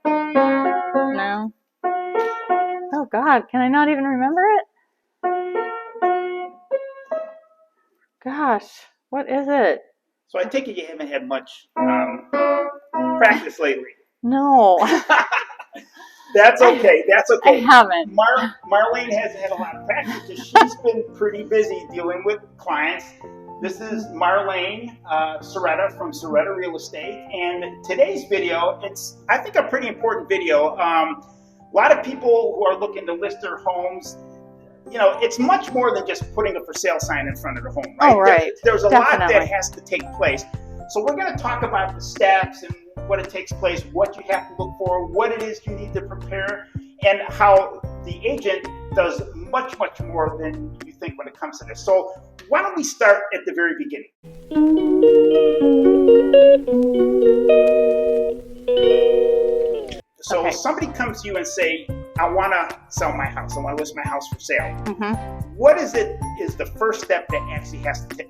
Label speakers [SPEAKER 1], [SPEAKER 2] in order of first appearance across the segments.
[SPEAKER 1] No. Oh God, can I not even remember it? Gosh, what is it?
[SPEAKER 2] So I take it you haven't had much practice lately.
[SPEAKER 1] No.
[SPEAKER 2] That's okay. That's okay.
[SPEAKER 1] I haven't.
[SPEAKER 2] Marlene hasn't had a lot of practice because she's been pretty busy dealing with clients. This is Marlene Cerreta from Cerreta Real Estate, and today's video, it's, I think, a pretty important video. A lot of people who are looking to list their homes, you know, it's much more than just putting a for sale sign in front of the home, right?
[SPEAKER 1] Oh, right.
[SPEAKER 2] There's a
[SPEAKER 1] Definitely.
[SPEAKER 2] lot that has to take place. So we're going to talk about the steps and what it takes place, what you have to look for, what it is you need to prepare, and how the agent does much, much more than you think when it comes to this. So why don't we start at the very beginning? So
[SPEAKER 1] Okay.
[SPEAKER 2] somebody comes to you and say, I want to sell my house. I want to list my house for sale.
[SPEAKER 1] Mm-hmm.
[SPEAKER 2] What is the first step that actually has to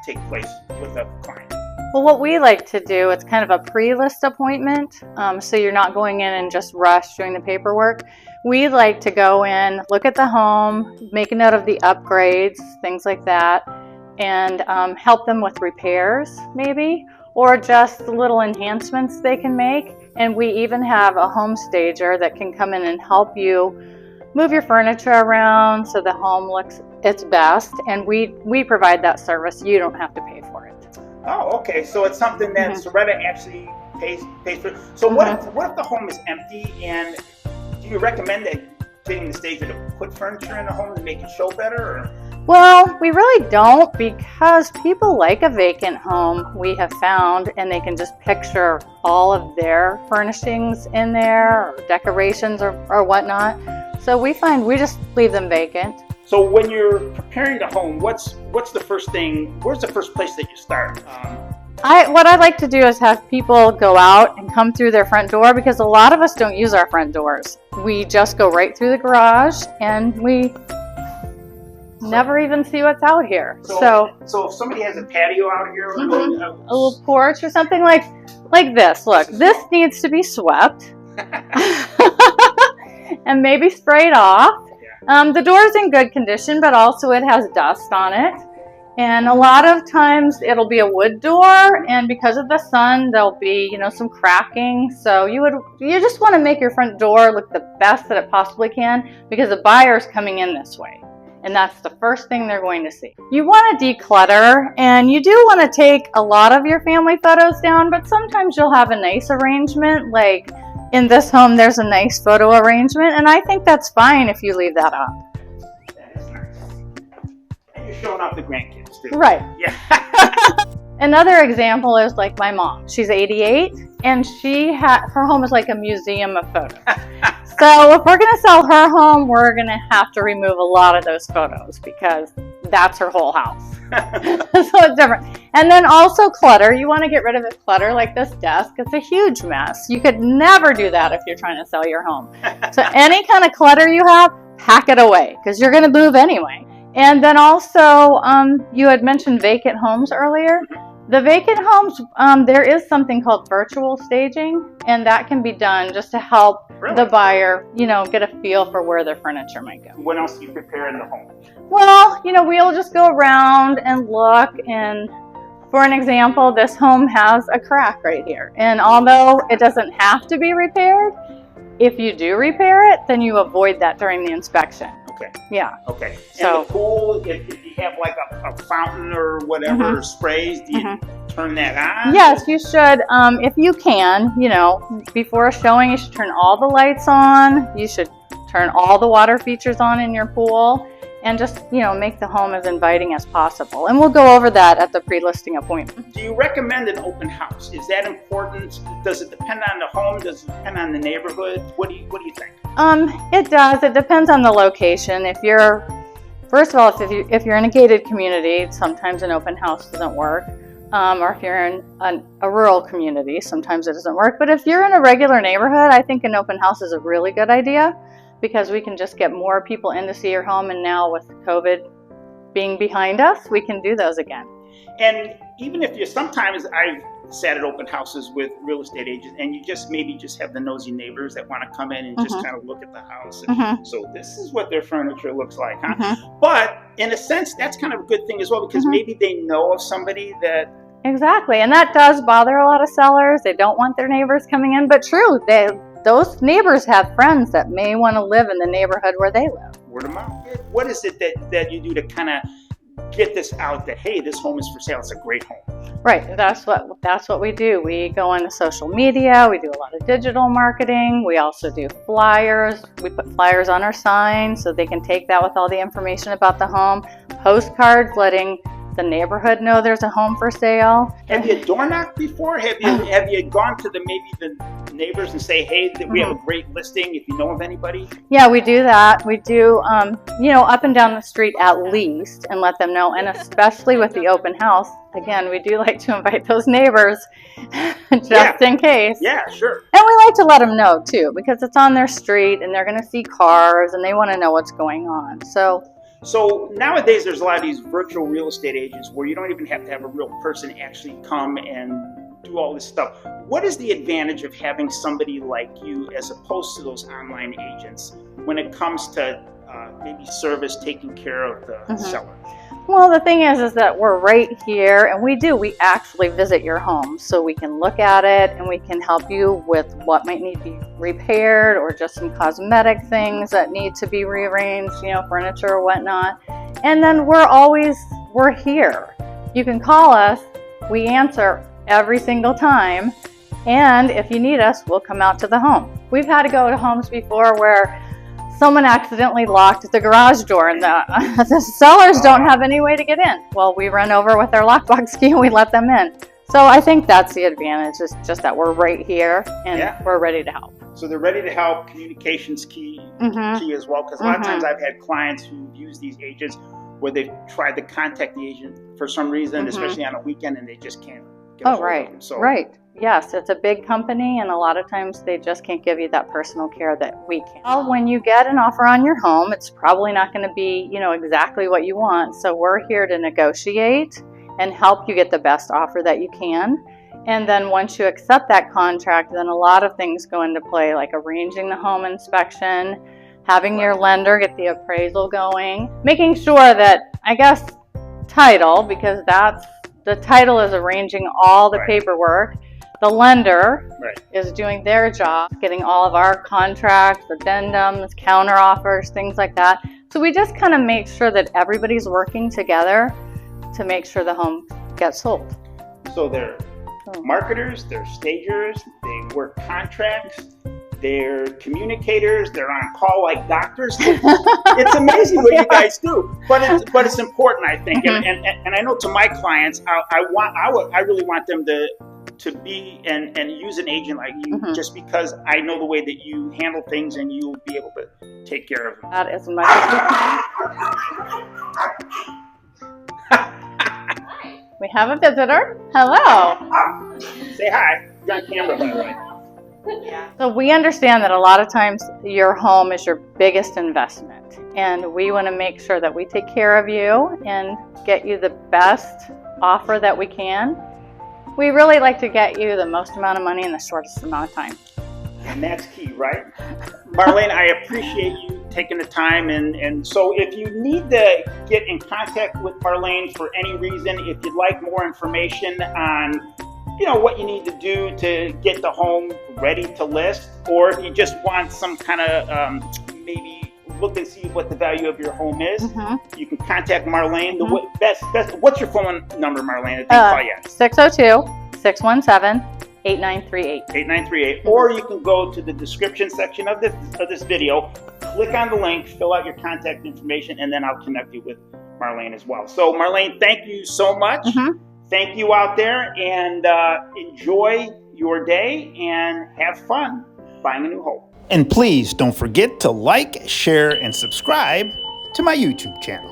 [SPEAKER 2] take place with a client?
[SPEAKER 1] Well, what we like to do, it's kind of a pre-list appointment, so you're not going in and just rush doing the paperwork. We like to go in, look at the home, make a note of the upgrades, things like that, and help them with repairs maybe, or just little enhancements they can make. And we even have a home stager that can come in and help you move your furniture around so the home looks its best, and we provide that service. You don't have to pay for it.
[SPEAKER 2] Oh, okay. So it's something that Cerreta actually pays for. So what if the home is empty, and do you recommend that getting the stager to put furniture in the home to make it show better? Or?
[SPEAKER 1] Well, we really don't, because people like a vacant home, we have found, and they can just picture all of their furnishings in there, or decorations or whatnot. So we find we just leave them vacant.
[SPEAKER 2] So when you're preparing the home, what's the first thing? Where's the first place that you start?
[SPEAKER 1] What I like to do is have people go out and come through their front door, because a lot of us don't use our front doors. We just go right through the garage, and we never even see what's out here. So
[SPEAKER 2] if somebody has a patio out here,
[SPEAKER 1] a little porch or something like this. Look, this needs to be swept and maybe sprayed off. The door's in good condition, but also it has dust on it. And a lot of times it'll be a wood door, and because of the sun, there'll be, some cracking. So you just want to make your front door look the best that it possibly can, because the buyer's coming in this way. And that's the first thing they're going to see. You want to declutter, and you do want to take a lot of your family photos down, but sometimes you'll have a nice arrangement. Like in this home, there's a nice photo arrangement, and I think that's fine if you leave that up.
[SPEAKER 2] That is nice. And you're showing off the grandkids too.
[SPEAKER 1] Right.
[SPEAKER 2] Yeah.
[SPEAKER 1] Another example is like my mom. She's 88, and her home is like a museum of photos. So if we're going to sell her home, we're going to have to remove a lot of those photos, because that's her whole house. So it's different. And then also clutter. You want to get rid of the clutter, like this desk. It's a huge mess. You could never do that if you're trying to sell your home. So any kind of clutter you have, pack it away, because you're going to move anyway. And then also, you had mentioned vacant homes earlier. The vacant homes, there is something called virtual staging, and that can be done just to help the buyer, get a feel for where their furniture might go.
[SPEAKER 2] What else do you prepare in the home?
[SPEAKER 1] Well, we'll just go around and look, and for an example, this home has a crack right here. And although it doesn't have to be repaired, if you do repair it, then you avoid that during the inspection.
[SPEAKER 2] Okay.
[SPEAKER 1] Yeah.
[SPEAKER 2] Okay.
[SPEAKER 1] So
[SPEAKER 2] and the pool, if you have like a fountain or whatever sprays, do you turn that on?
[SPEAKER 1] Yes, you should. If you can, before a showing, you should turn all the lights on. You should turn all the water features on in your pool, and just, make the home as inviting as possible. And we'll go over that at the pre-listing appointment.
[SPEAKER 2] Do you recommend an open house? Is that important? Does it depend on the home? Does it depend on the neighborhood? What do you think?
[SPEAKER 1] It does. It depends on the location. First of all, if you're in a gated community, sometimes an open house doesn't work. Or if you're in a rural community, sometimes it doesn't work. But if you're in a regular neighborhood, I think an open house is a really good idea, because we can just get more people in to see your home. And now with COVID being behind us, we can do those again.
[SPEAKER 2] And even if sometimes I've sat at open houses with real estate agents, and you just maybe just have the nosy neighbors that want to come in and just kind of look at the house. And so this is what their furniture looks like, huh? But in a sense, that's kind of a good thing as well, because maybe they know of somebody that.
[SPEAKER 1] Exactly, and that does bother a lot of sellers. They don't want their neighbors coming in, but true, those neighbors have friends that may want to live in the neighborhood where they live.
[SPEAKER 2] Word of mouth. What is it that you do to kind of get this out that, hey, this home is for sale, it's a great home?
[SPEAKER 1] Right, that's what we do. We go on to social media, we do a lot of digital marketing, we also do flyers. We put flyers on our signs so they can take that with all the information about the home, postcards letting the neighborhood know there's a home for sale.
[SPEAKER 2] Have you door knocked before? Have you gone to the neighbors and say, hey, we have a great listing if you know of anybody?
[SPEAKER 1] Yeah, we do that. We do, up and down the street at least, and let them know. And especially with the open house, again, we do like to invite those neighbors just in case.
[SPEAKER 2] Yeah, sure.
[SPEAKER 1] And we like to let them know too, because it's on their street and they're going to see cars and they want to know what's going on.
[SPEAKER 2] So nowadays there's a lot of these virtual real estate agents where you don't even have to have a real person actually come and do all this stuff. What is the advantage of having somebody like you as opposed to those online agents when it comes to maybe service, taking care of the seller?
[SPEAKER 1] Well, the thing is that we're right here, and we actually visit your home, so we can look at it and we can help you with what might need to be repaired or just some cosmetic things that need to be rearranged, furniture or whatnot. And then we're here. You can call us. We answer every single time. And if you need us, we'll come out to the home. We've had to go to homes before where someone accidentally locked the garage door and the sellers don't have any way to get in. Well, we run over with our lockbox key and we let them in. So I think that's the advantage, is just that we're right here and we're ready to help.
[SPEAKER 2] So they're ready to help. Communication's key as well, because a lot of times I've had clients who use these agents where they've tried to contact the agent for some reason, especially on a weekend, and they just can't get a hold of them. So,
[SPEAKER 1] right. Yes, it's a big company, and a lot of times they just can't give you that personal care that we can. Well, when you get an offer on your home, it's probably not going to be, exactly what you want. So we're here to negotiate and help you get the best offer that you can. And then once you accept that contract, then a lot of things go into play, like arranging the home inspection, having your lender get the appraisal going, making sure that, title, because the title is arranging all the paperwork. The lender is doing their job, getting all of our contracts, addendums, counteroffers, things like that. So we just kind of make sure that everybody's working together to make sure the home gets sold.
[SPEAKER 2] So they're marketers, they're stagers, they work contracts, they're communicators, they're on call like doctors. It's amazing what you guys do, but it's important, I think. And I know to my clients, I really want them to be and use an agent like you, just because I know the way that you handle things and you'll be able to take care of them.
[SPEAKER 1] That is much as we have a visitor. Hello.
[SPEAKER 2] Say hi. You're on camera, by the way.
[SPEAKER 1] So we understand that a lot of times your home is your biggest investment, and we want to make sure that we take care of you and get you the best offer that we can. We really like to get you the most amount of money in the shortest amount of time.
[SPEAKER 2] And that's key, right? Marlene, I appreciate you taking the time. And so if you need to get in contact with Marlene for any reason, if you'd like more information on what you need to do to get the home ready to list, or if you just want some kind of maybe look and see what the value of your home is, you can contact Marlene. What's your phone number, Marlene?
[SPEAKER 1] 602-617-8938.
[SPEAKER 2] 8938. Or you can go to the description section of this video, click on the link, fill out your contact information, and then I'll connect you with Marlene as well. So Marlene, thank you so much. Thank you out there, and enjoy your day and have fun buying a new home. And please don't forget to like, share, and subscribe to my YouTube channel.